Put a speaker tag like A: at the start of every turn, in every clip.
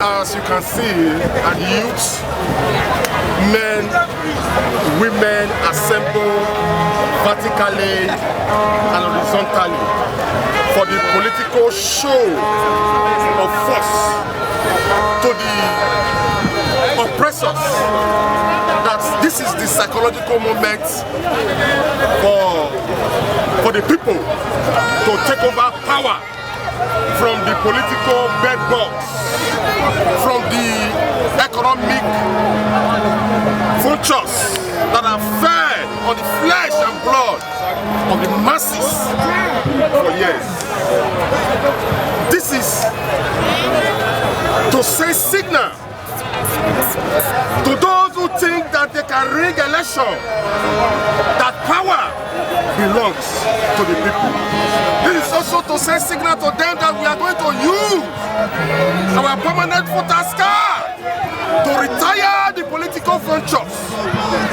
A: As you can see, and youths, men, women assemble vertically and horizontally for the political show of force to the oppressors. That this is the psychological moment for the people to take over power from the political bedbugs, from the economic vultures that are fed on the flesh and blood of the masses for years. This is to send signal to those who think that they can rig election, that power belongs to the people. This is also to send signal to them that we are going to use our permanent voters card to retire the political vultures,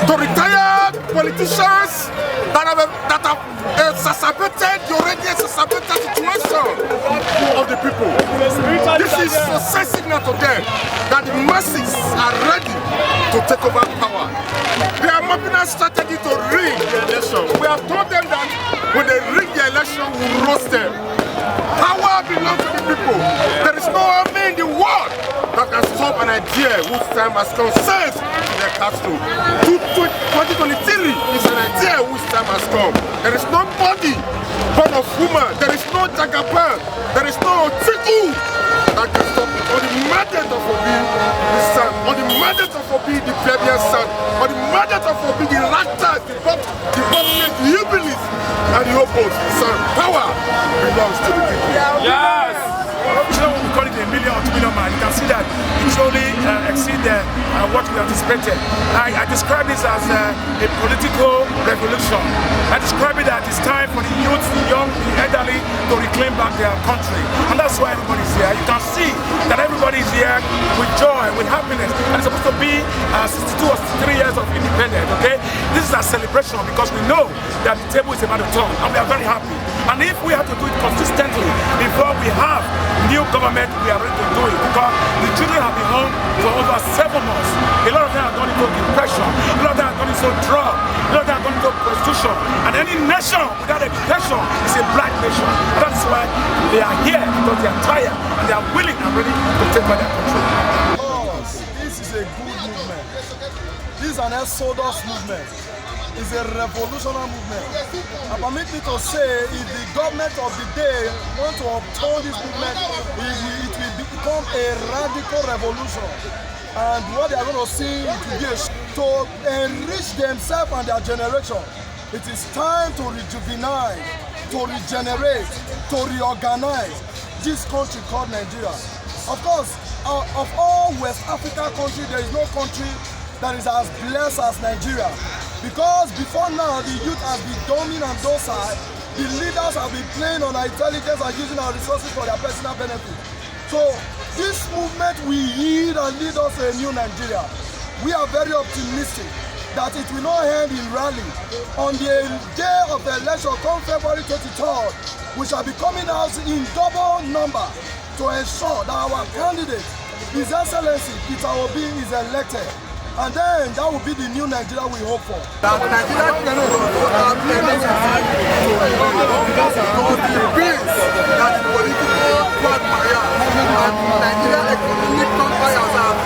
A: to retire politicians that have exacerbated the already exacerbated situation of the people. This is to send signal to them that the masses are ready to take over power. They are mapping a strategy to rig the election. We have told them that when they rig the election, we will roast them. Power belongs to the people. There is no army in the world that can stop an idea whose time has come since their classroom. 2023 is an idea whose time has come. There is nobody born of woman. There is no Jagaban. There is no Tiku that can stop it. On the mandate of Obi, the son. On the mandate of Obi, the plebeian son. On the mandate of Obi, the Raptors, the Bobcats, the Jubilees, and the Opos. Son, power belongs to the people.
B: Yes! You know, we call it a million or 2 million man. You can see that it surely exceeds what we anticipated. I describe this as a political revolution. I describe it that it's time for the youth, the young, the elderly to reclaim back their country. And that's why everybody's here. You can see that everybody is here with joy, with happiness. And it's supposed to be 62 or 63 years of independence, okay? This is a celebration because we know that the table is about to turn and we are very happy. And if we have to do it consistently before we have new government, we are ready to do it because the children have been home for over 7 months. A lot of them have gone into depression, a lot of them have gone into drug, a lot of them have gone into prostitution. And any nation without education is a black nation. That's why they are here because they are tired and they are willing and ready to take back their control.
C: This is a good movement. This is an exodus movement. It's a revolutionary movement. And permit me to say, if the government of the day want to uphold this movement, it will become a radical revolution. And what they are going to see to enrich themselves and their generation. It is time to rejuvenate, to regenerate, to reorganize this country called Nigeria. Of course, of all West African countries, there is no country that is as blessed as Nigeria. Because before now, the youth have been dumbing and docile, the leaders have been playing on our intelligence and using our resources for their personal benefit. So this movement will yield and lead us to a new Nigeria. We are very optimistic that it will not end in rally. On the day of the election, come February 23rd, we shall be coming out in double number to ensure that our candidate, His Excellency Peter Obi, is elected. And then that will be the new Nigeria we hope for.
A: That Nigeria cannot have any because the bills that the political quagmire and Nigeria economic empires have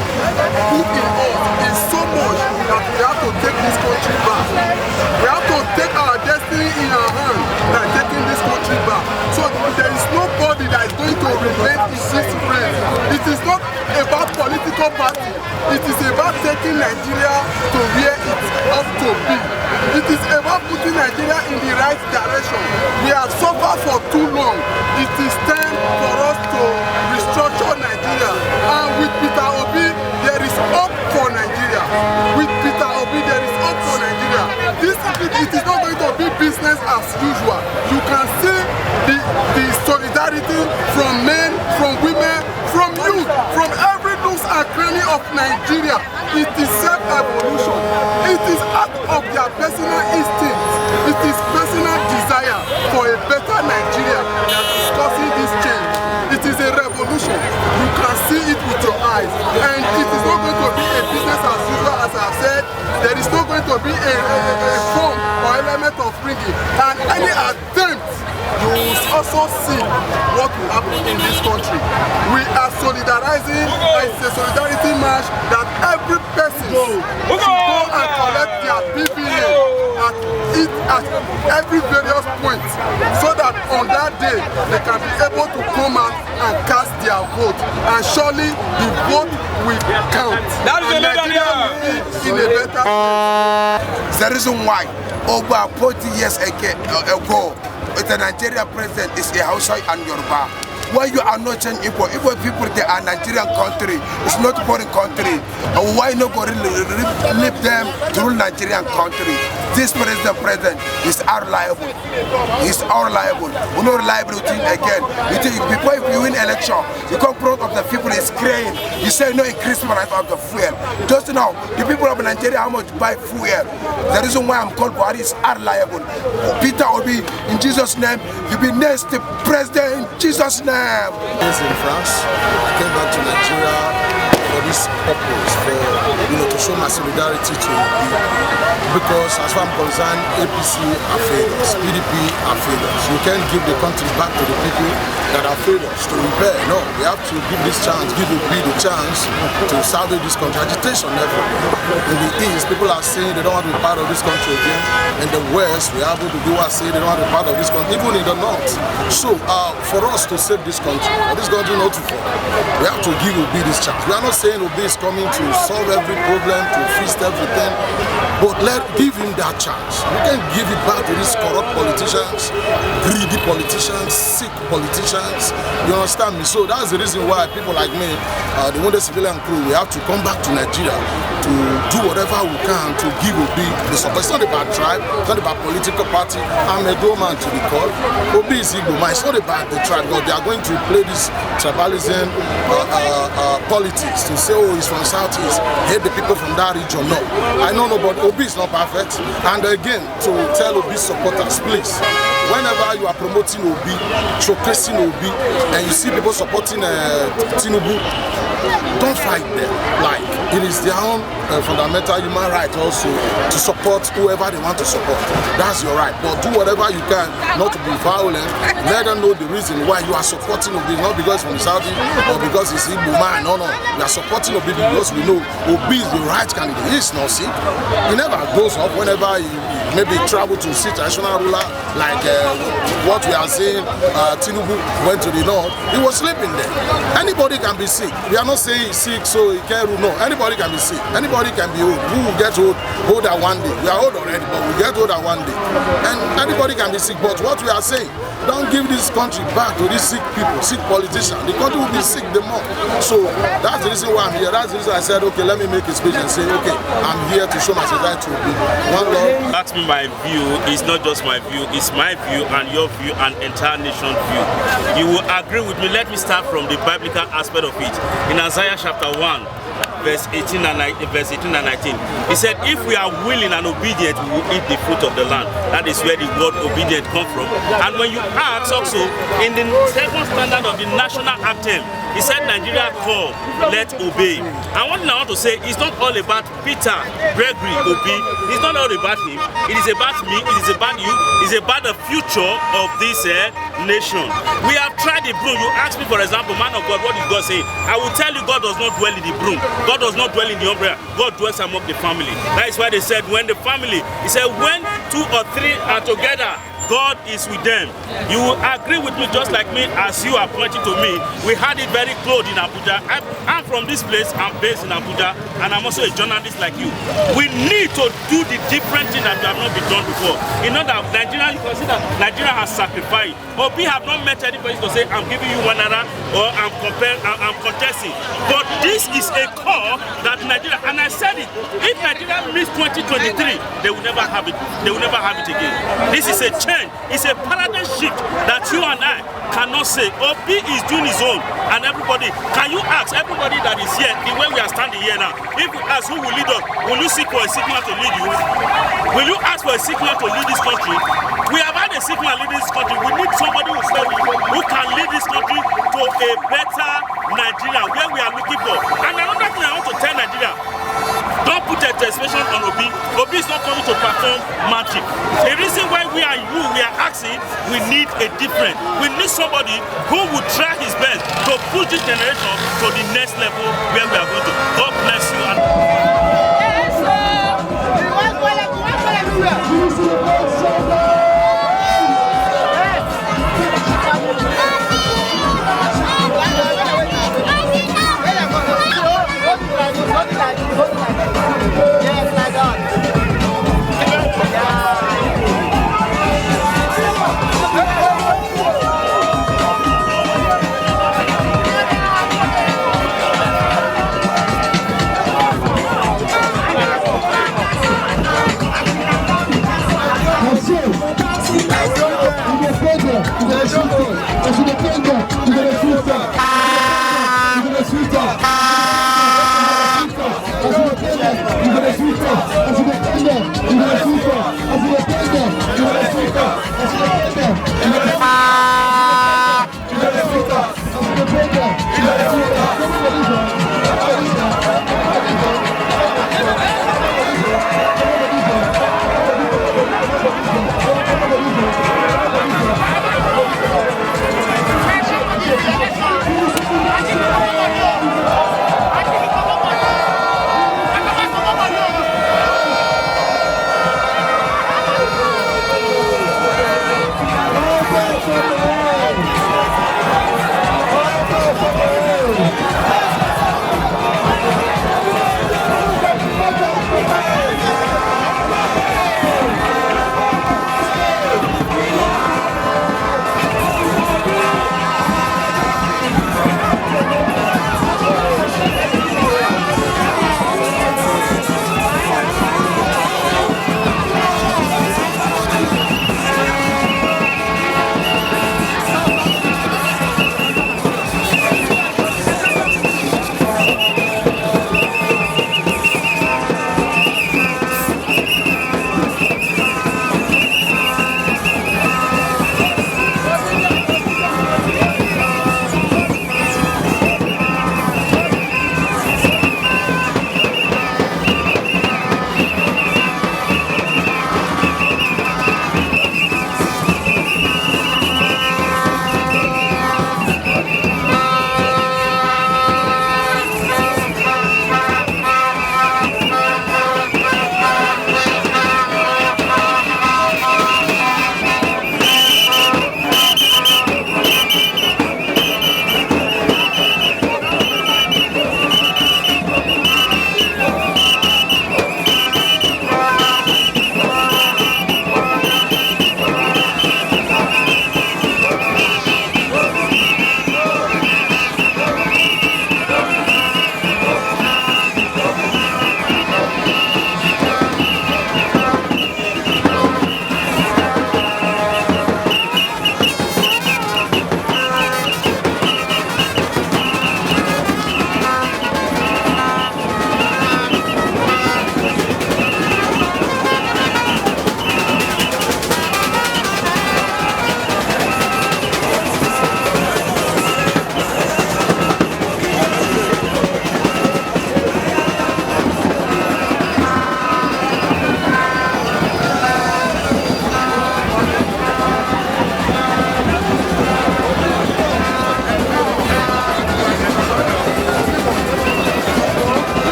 A: put in us is so much that we have to take this country back. We have to take our destiny in our hands by taking this country back. So there is nobody that is going to relent in this friend. It is not about political party. It is about taking Nigeria to where it ought to be. It is about putting Nigeria in the right direction. We have suffered for too long. It is time for us to restructure Nigeria. And with Peter Obi, there is hope for Nigeria. With Peter Obi, there is hope for Nigeria. It is not going to be business as usual. You can see the solidarity from men, from women, from youth, from every nook and cranny of Nigeria. It is self-evolution. It is out of their personal instinct. It is personal desire for a better Nigeria that is causing this change. It is a revolution. You can see it with your eyes. eyes. And it is not going to be a business as usual, as I have said. There is not going to be a form or element of bringing. And any attempt, you will also see what will happen in this country. We are solidarizing, and it's a solidarity march that every person should go and collect their PPA at every various point, so that on that day they can be able to come out and cast their vote, and surely the vote will count. That is Nigeria will be in a better place.
D: The reason why over 40 years ago the Nigerian president is a Hausa and Yoruba. Why you are not changing Igbo? Igbo people, they are Nigerian country. It's not foreign country. And why not go leave them to rule Nigerian country? This president is unreliable. He's unreliable. We're not reliable again. Before you win election, you come front of the people is crying. You say no increase price of the fuel. Just now, the people of Nigeria how much buy fuel. The reason why I'm called Buhari is unreliable. Peter Obi, in Jesus' name, you be next president in Jesus' name.
C: In France, I came back to Nigeria for this purpose, to show my solidarity to Obi. Because as far as I'm concerned, APC are failures, PDP are failures. You can't give the country back to the people that are failures to repair. No, we have to give this chance, give Obi the chance to salvage this country. Agitation everywhere. In the East, people are saying they don't want to be part of this country again. In the West, we have people who are saying they don't want to be part of this country, even in the North. So, for us to save this country, not to fall, we have to give Obi this chance. We are not saying Obi is coming to solve every problem, to fix everything, but give him that chance. We can give it back to these corrupt politicians, greedy politicians, sick politicians. You understand me? So that's the reason why people like me, the Wounded Civilian Crew, we have to come back to Nigeria to do whatever we can to give Obi the support. It's not about tribe, it's not about political party. I'm a doorman to the call. Obi is Igbo, it's not about the tribe, but they are going to play this tribalism politics to say, oh, he's from Southeast, hate the people from that region. No, I know, but Obi is not perfect. And again, to tell Obi supporters, please, whenever you are promoting Obi, showcasing Obi, and you see people supporting Tinubu, don't fight them. Like, it is their own fundamental human right also to support whoever they want to support. That's your right. But do whatever you can not to be violent. Let them know the reason why you are supporting Obi, not because from the Saudi or because he's Igbo man. No. We are supporting Obi because we know Obi is the right candidate. He's not sick. He never goes off whenever he maybe travel to see traditional ruler like what we are saying. Tinubu went to the north. He was sleeping there. Anybody can be sick. We are not saying he's sick so he can't rule. No, anybody can be sick. Anybody can be old. We will get older one day. We are old already, but we get older one day. And anybody can be sick. But what we are saying, don't give this country back to these sick people, sick politicians. The country will be sick the more. So that's the reason why I'm here. That's the reason I said, okay, let me make a speech and say, okay, I'm here to show my solidarity to Obi. One love.
E: That's my view. It's not just my view. It's my view and your view and entire nation view. You will agree with me. Let me start from the biblical aspect of it. In Isaiah chapter 1, verse 18 and 19, he said, if we are willing and obedient, we will eat the fruit of the land. That is where the word obedient comes from. And when you ask also, in the second standard of the national anthem, he said, Nigeria call, let obey. And one thing I want to say, it's not all about Peter, Gregory, Obi. It's not all about him. It is about me, it is about you, it's about the future of this nation. We have tried the broom. You ask me, for example, man of God, what did God say? I will tell you, God does not dwell in the broom. God does not dwell in the umbrella. God dwells among the family. That is why they said, when the family, he said, when 2 or 3 are together, God is with them. You will agree with me just like me as you are pointing to me. We had it very close in Abuja. I'm from this place, I'm based in Abuja, and I'm also a journalist like you. We need to do the different thing that have not been done before. You know that Nigeria, you consider Nigeria has sacrificed. But we have not met anybody to say, I'm giving you 1 naira or I'm contesting. But this is a call that Nigeria, and I said it, if Nigeria missed 2023, they will never have it. They will never have it again. This is a change change. It's a paradigm shift that you and I cannot say. Obi is doing his own, and everybody, can you ask everybody that is here, the way we are standing here now, if we ask who will lead us, will you seek for a signal to lead you? Will you ask for a signal to lead this country? We have had a signal leading this country. We need somebody who can lead this country to a better Nigeria, where we are looking for. And another thing I want to tell Nigeria, don't put a expectation on Obi. Obi is not coming to perform magic. The reason why we are asking, we need a different. We need somebody who will try his best to push this generation to the next level where we are going to. God bless you.
F: Yes, my God.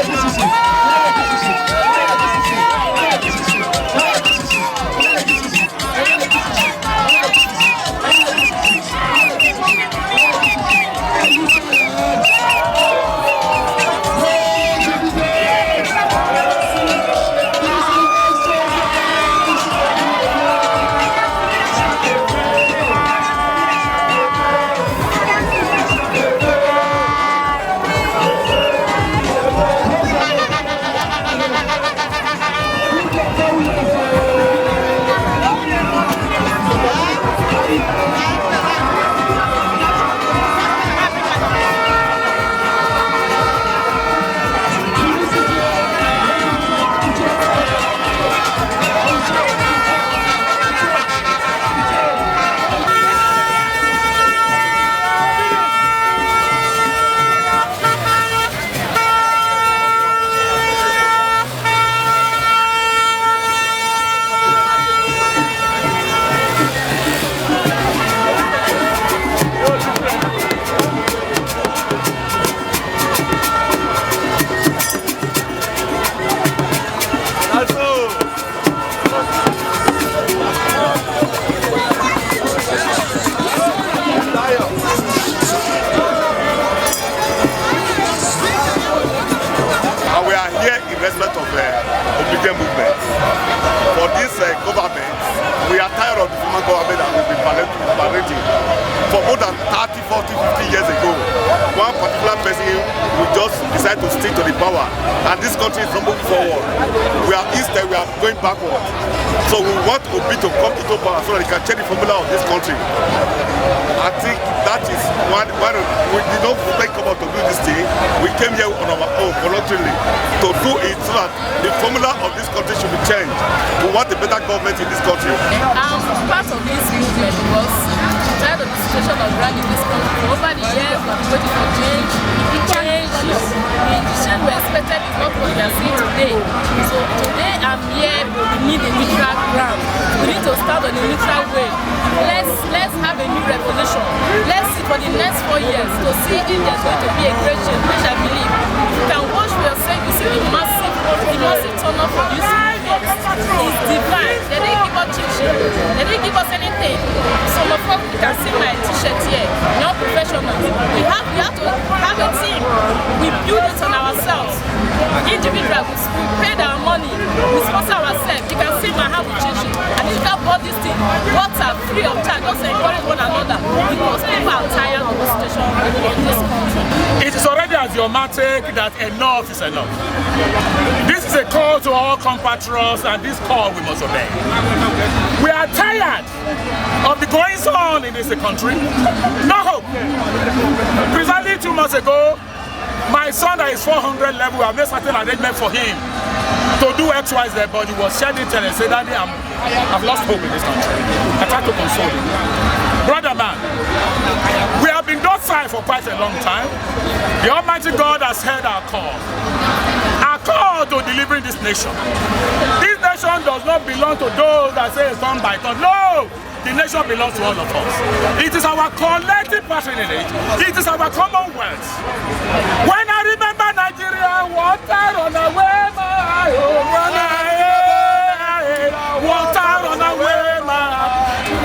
C: This is
F: this government. We are tired of the former government that we've been parading. For more than 30, 40, 50 years ago, one particular person will just decide to stick to the power, and this country is not moving forward. We are instead, we are going backward. So we want Obi to come into power so that he can change the formula of this country. I think that is why we did not come out to do this thing. We came here on our own voluntarily to do it so that the formula of this country should be changed. We want a better government in this country.
G: Part of this movement was tired of the situation of running this country. Over the years, we have been waiting for change. The change we expected is not what we are seeing today. So today I'm here, we need a neutral ground. We need to start on a neutral way. Let's have a new revolution. Let's see for the next 4 years to see if there's going to be a great change, which I believe. You can watch for yourself, you see the massive turn up for this movement. It's divine. They didn't give us teaching. They didn't give us anything. Some of us, you can see my t-shirt here. Not professionals. We have to have a team. We build it on ourselves. Individuals, we paid our money. We sponsor ourselves. You can see my how we change it. And if you bought this thing, water free of charge, just encourage one another. Because people are tired of the situation in this country.
B: It is already axiomatic that enough is enough. This is a call to all compatriots, and this call we must obey. We are tired of the goings on in this country. No hope. Precisely 2 months ago, my son that is 400 level, I made certain arrangement for him to do XYZ, but he was shedding tears and said, Daddy, I've lost hope in this country. I tried to console him. Brother man, we have been docile for quite a long time. The Almighty God has heard our call. Our call to delivering this nation. This nation does not belong to those that say it's done by God. No! The nation belongs to all of us. It is our collective patronage. It is our commonwealth. When I remember Nigeria, water run away, my water run away, my.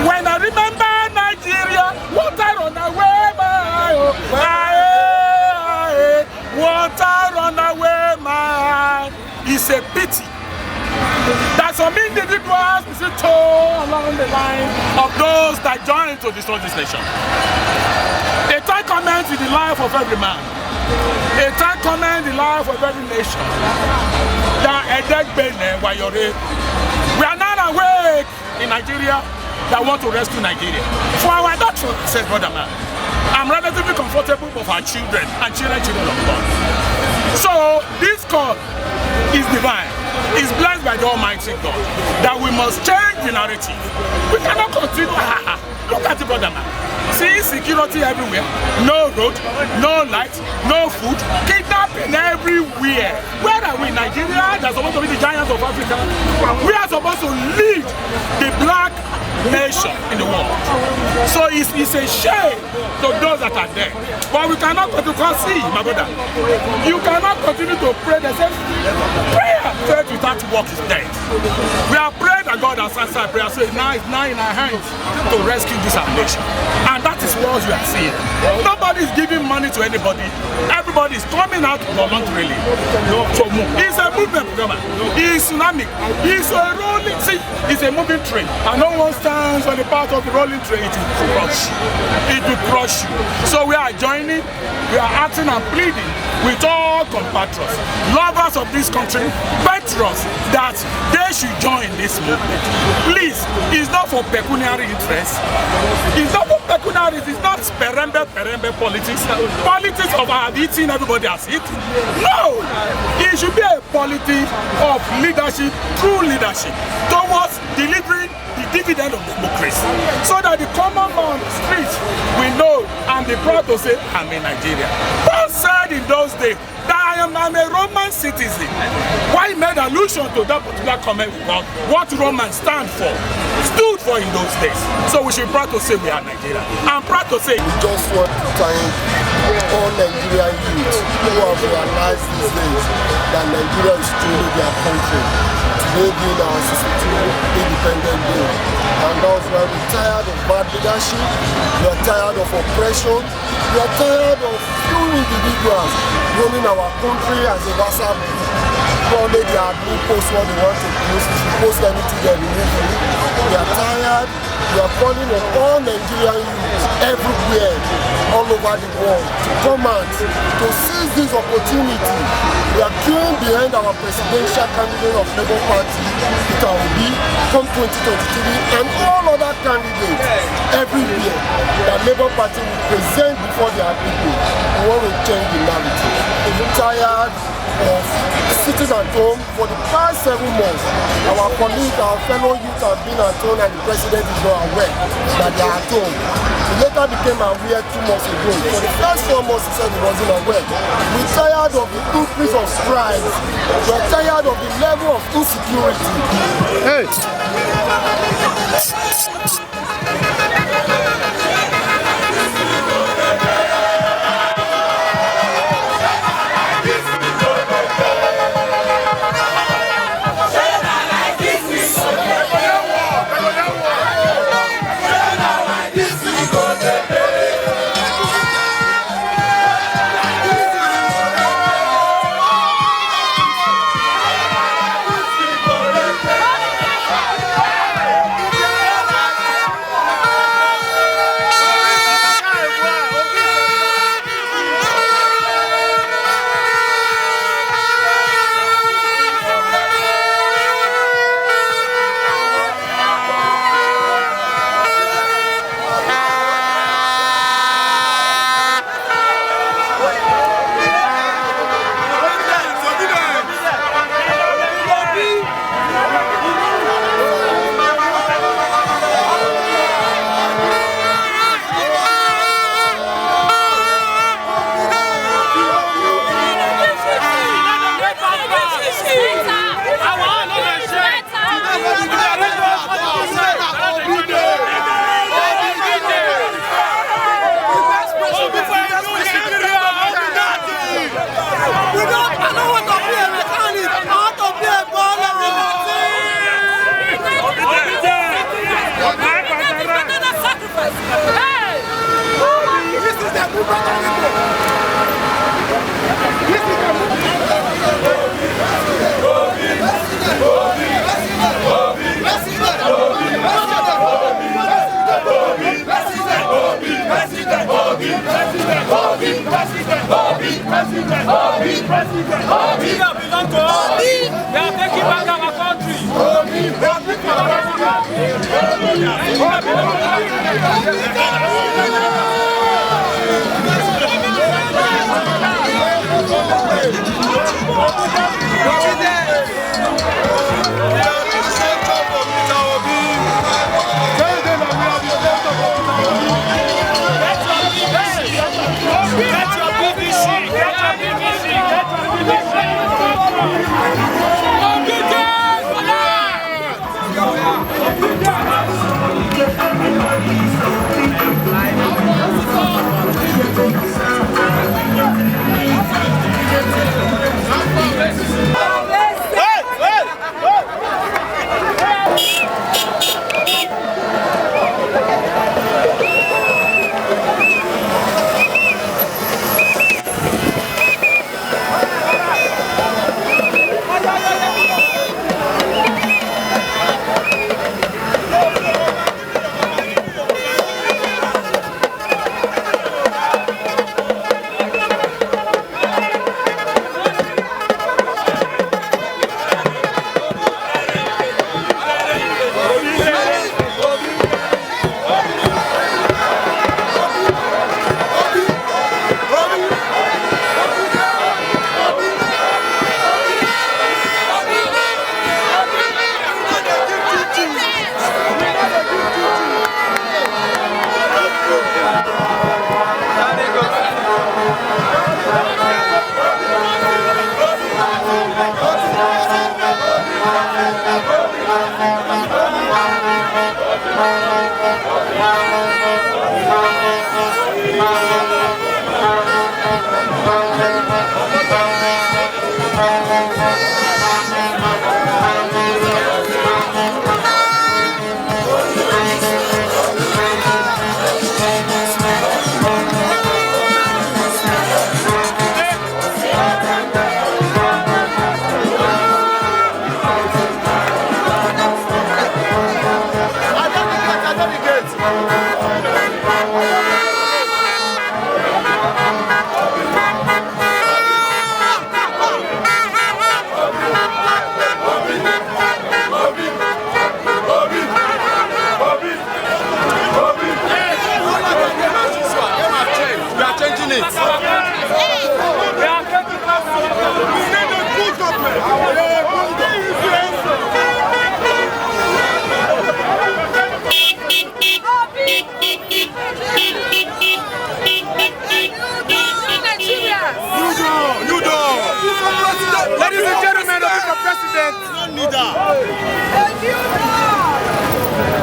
B: When I remember Nigeria, water run away, my water run away, my. It's a pity that some individuals is along the line of those that join to destroy this nation. A time comes in the life of every man. A time comes in the life of every nation. We are not awake in Nigeria that want to rescue Nigeria. For our doctrine, says brother man, I'm relatively comfortable with our children and children of God. So this call is divine. Is blessed by the Almighty God that we must change the narrative. We cannot continue. Look at it, brother man. See insecurity everywhere. No road, no light, no food, kidnapping everywhere. Where are we? Nigeria? That's supposed to be the giants of Africa. We are supposed to lead the black nation in the world. So it's a shame to those that are there. But we cannot continue to see, my brother. You cannot continue to pray the same prayer. Faith without work is dead. We have prayed and God has answered prayer. So now it's now in our hands to rescue this nation. And that is what you are seeing. Nobody is giving money to anybody. Everybody is coming out voluntarily. It's a movement program. It's tsunami. It's a rolling sea. It's a moving train. And no one stands on the path of the rolling train. It will crush. It will crush you. So we are joining. We are acting and pleading with all compatriots, lovers of this country, patriots, that they should join this movement. Please, it's not for pecuniary interest. It's not for pecuniary. It's not perembe politics. Politics of our eating, everybody has eaten. No! It should be a politics of leadership, true leadership, towards delivering the dividend of democracy. So that the common man on the streets will know and be proud to say, I'm in Nigeria. Paul said in those days that I'm a Roman citizen. Why made allusion to that particular comment about what Romans stood for in those days. So we should be proud to say we are Nigeria. I'm proud to say.
C: We just want to thank all Nigerian youths who have realized these days that Nigeria is truly their country. today being our 62th independent day. And that's why we're tired of bad leadership, we are tired of oppression, we are tired of few individuals running our country as a WhatsApp group. Probably they admin post what they want to post, if you post anything they remove you. We are tired, we are calling on all Nigerian youths everywhere, all over the world, to come out, to seize this opportunity. We are queuing behind our presidential candidate of Labour Party, Peter Obi, come 2023, and all other candidates everywhere that Labour Party will present before their people. We want to change the narrative. We're tired of sitting at home for the past 7 months. Our colleagues, our fellow youth have been at home and the president is not aware that they are at home. He later became aware 2 months ago. For the first 4 months he said he wasn't aware. We're tired of the increase of strikes. We're tired of the level of insecurity. Hey!
H: Thank you.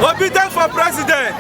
H: Obedient for president.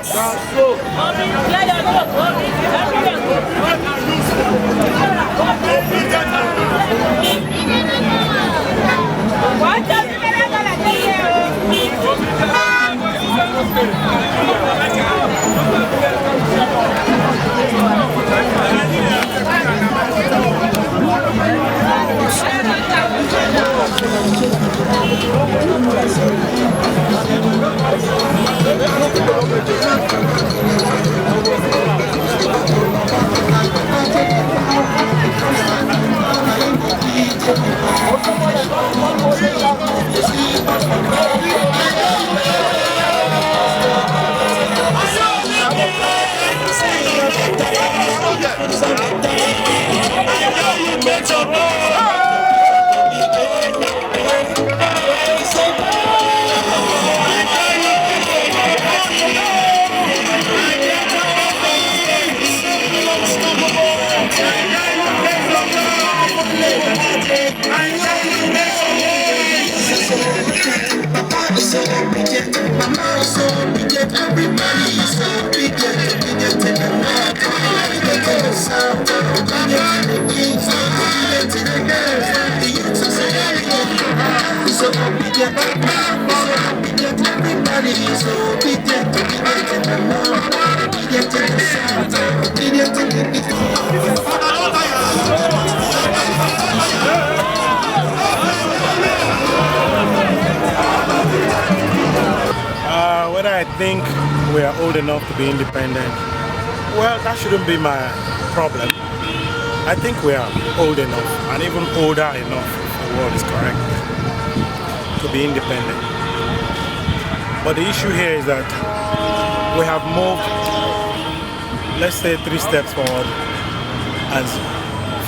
I: Whether I think we are old enough to be independent, well, that shouldn't be my problem. I think we are old enough, and even older enough, if the word is correct, to be independent. But the issue here is that we have moved, let's say, 3 steps forward and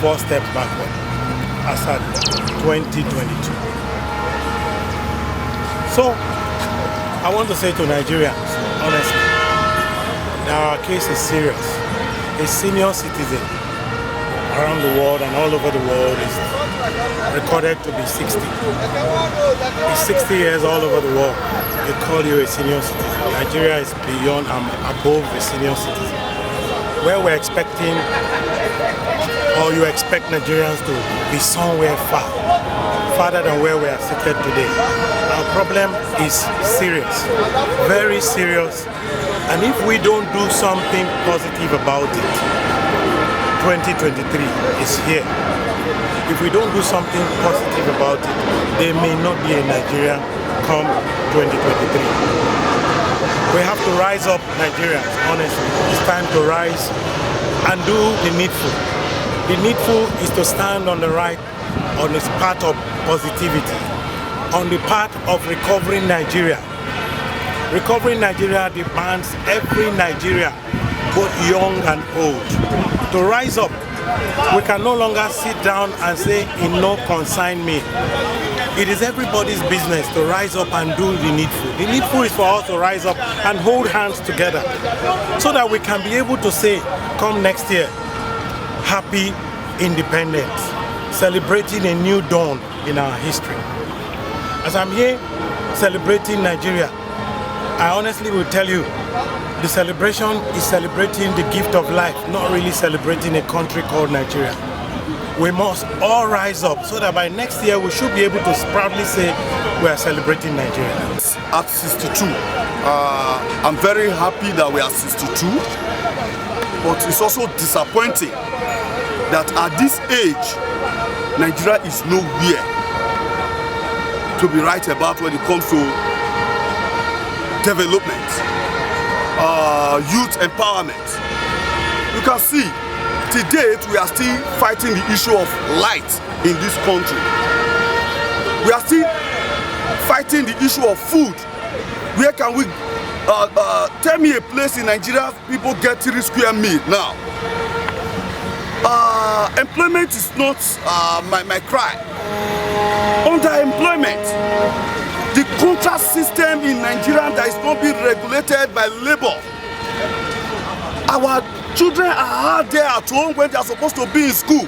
I: 4 steps backward as at 2022. So, I want to say to Nigerians, honestly, that our case is serious. A senior citizen around the world and all over the world is recorded to be 60. He's 60 years all over the world. They call you a senior citizen. Nigeria is beyond and above a senior citizen. Where we're expecting, or you expect Nigerians to be somewhere farther than where we are seated today. Our problem is serious, very serious, and if we don't do something positive about it, 2023 is here. If we don't do something positive about it, there may not be a Nigeria come 2023. We have to rise up, Nigerians, honestly. It's time to rise and do the needful. The needful is to stand on the right, on this path of positivity, on the path of recovering Nigeria. Recovering Nigeria demands every Nigerian, both young and old, to rise up. We can no longer sit down and say, "It no concern me." It is everybody's business to rise up and do the needful. The needful is for us to rise up and hold hands together so that we can be able to say, come next year, happy independence, celebrating a new dawn in our history. As I'm here celebrating Nigeria, I honestly will tell you, the celebration is celebrating the gift of life, not really celebrating a country called Nigeria. We must all rise up so that by next year we should be able to proudly say we are celebrating Nigeria.
F: At 62, I'm very happy that we are 62, but it's also disappointing that at this age, Nigeria is nowhere to be right about when it comes to development, youth empowerment. You can see, to date, we are still fighting the issue of light in this country. We are still fighting the issue of food. Where can we, tell me a place in Nigeria people get 3 square meals now? Employment is not my cry. Underemployment. The contract system in Nigeria that is not being regulated by labor. Our children are out there at home when they are supposed to be in school.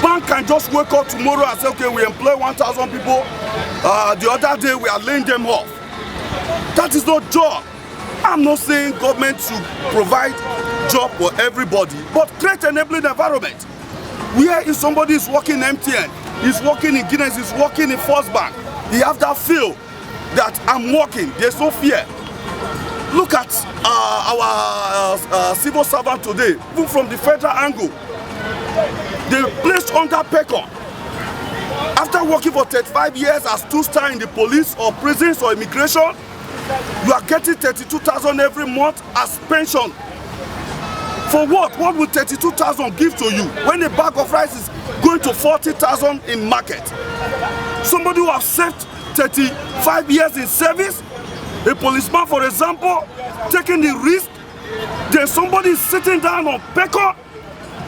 F: Bank can just wake up tomorrow and say, okay, we employ 1,000 people. The other day we are laying them off. That is not job. I'm not saying government should provide job for everybody, but create an enabling environment. Where if somebody is working MTN, he's working in Guinness, he's working in First Bank, he have that feel that I'm working, there's no fear. Look at our civil servant today, even from the federal angle. They placed under PECON. After working for 35 years as 2-star in the police or prisons or immigration, you are getting 32,000 every month as pension. For what? What will 32,000 give to you when a bag of rice is going to 40,000 in market? Somebody who has served 35 years in service, a policeman for example, taking the risk, then somebody is sitting down on PECON,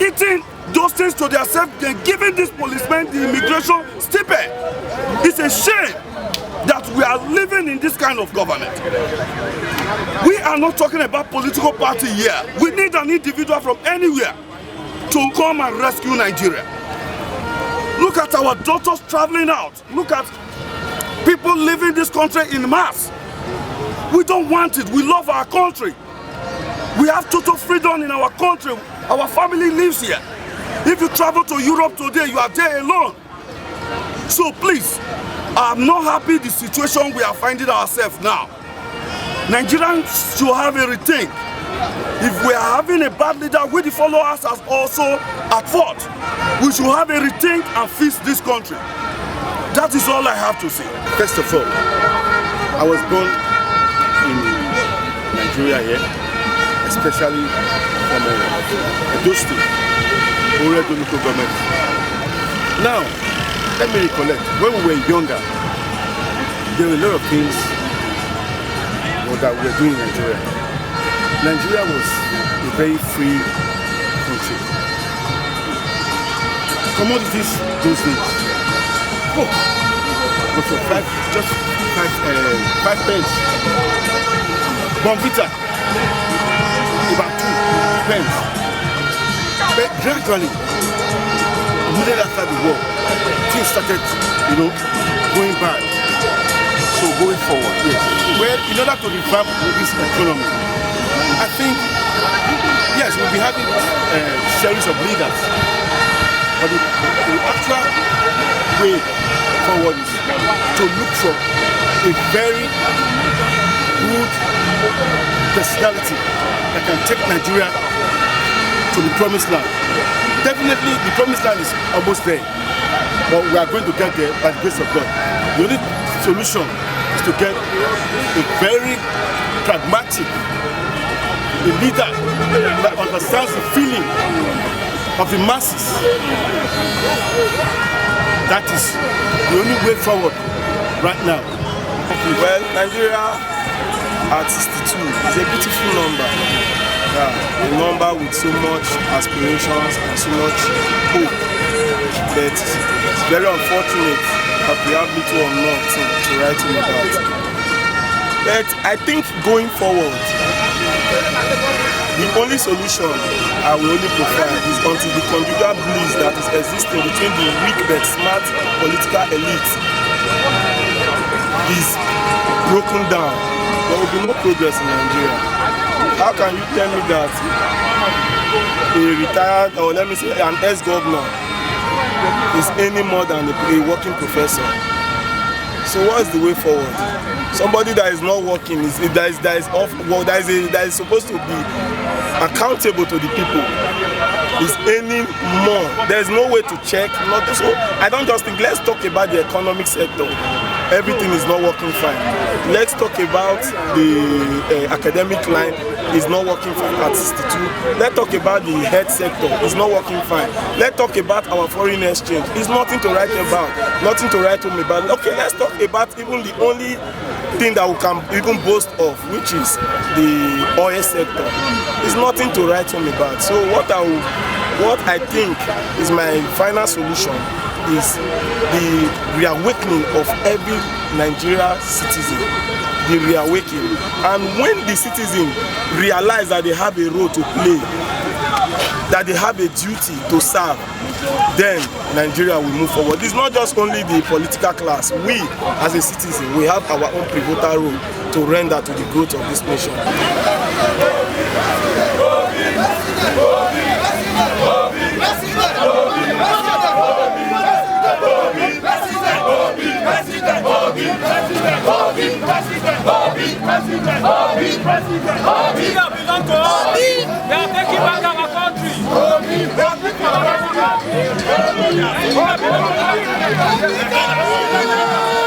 F: eating those things to themselves, then giving this policeman the immigration stipend. It's a shame that we are living in this kind of government. We are not talking about political party here. We need an individual from anywhere to come and rescue Nigeria. Look at our daughters traveling out. Look at people leaving this country in mass. We don't want it. We love our country. We have total freedom in our country. Our family lives here. If you travel to Europe today, you are there alone. So please, I'm not happy the situation we are finding ourselves now. Nigerians should have a rethink. If we are having a bad leader, we the followers are also at fault. We should have a rethink and fix this country. That is all I have to say.
A: First of all, I was born in Nigeria here, especially from Edo State, Oredo local government. Now, let me recollect, when we were younger, there were a lot of things that we were doing in Nigeria. Nigeria was a very free country. Commodities those days, but for just five pence. Bonvita, about 2 pence. But gradually, immediately after the war, things started, going bad. So going forward, yes. Well, in order to revamp this economy, I think, yes, we'll be having a series of leaders, but the actual way forward is to look for a very good personality that can take Nigeria to the promised land. Definitely, the promised land is almost there, but we are going to get there by the grace of God. The only solution is to get a very pragmatic, a leader that understands the feeling of the masses. That is the only way forward right now.
H: Well, Nigeria at 62 is a beautiful number. Yeah, a number with so much aspirations and so much hope. But it's very unfortunate that we have little or nothing to write home about. But I think going forward, the only solution I will only provide is until the conjugal bliss that is existing between the weak but smart political elite is broken down. There will be no progress in Nigeria. How can you tell me that a retired, or let me say an ex-governor, is any more than a working professor? So what is the way forward? Somebody that is not working, that is supposed to be accountable to the people, is any more. There is no way to check. So I don't just think, let's talk about the economic sector. Everything is not working fine. Let's talk about the academic line. Is not working fine at 62. Let's talk about the health sector. It's not working fine. Let's talk about our foreign exchange. It's nothing to write about. Nothing to write home about. Okay, let's talk about even the only thing that we can even boast of, which is the oil sector. It's nothing to write home about. So what I think is my final solution is the reawakening of every Nigerian citizen. The reawakening. And when the citizen realize that they have a role to play, that they have a duty to serve, then Nigeria will move forward. It's not just only the political class. We, as a citizen, we have our own pivotal role to render to the growth of this nation.
J: They are taking back our country. They are taking back our country.